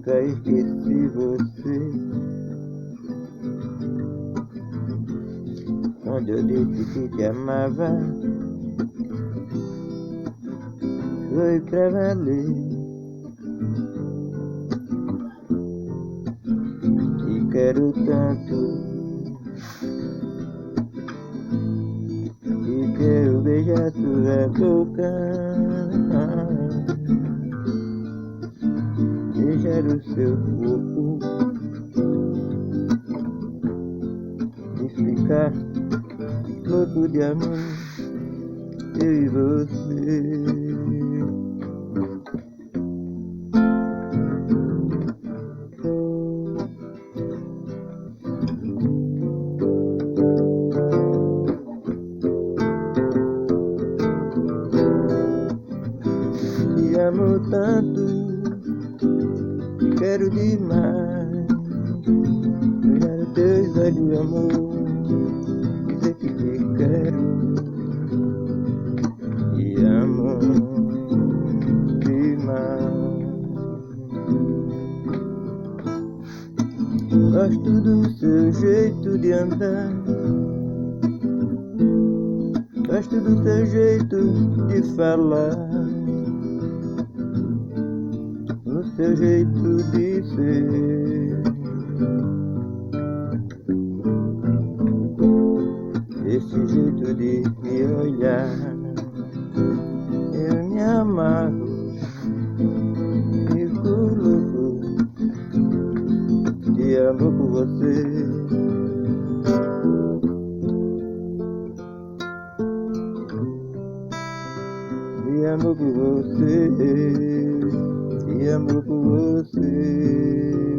nunca esqueci você. Quando eu disse que te amava, foi pra valer. E quero tanto, e quero beijar tua boca, beijar o seu corpo e ficar louco de amor, eu e você. Te amo tanto, te quero demais. Olhar os teus olhos, amor, dizer que te quero. Te amo demais. Gosto do seu jeito de andar, gosto do seu jeito de falar, o seu jeito de ser, esse jeito de me olhar. Eu me amarro, fico louco de amor por você. Me amo por você, te amo por você.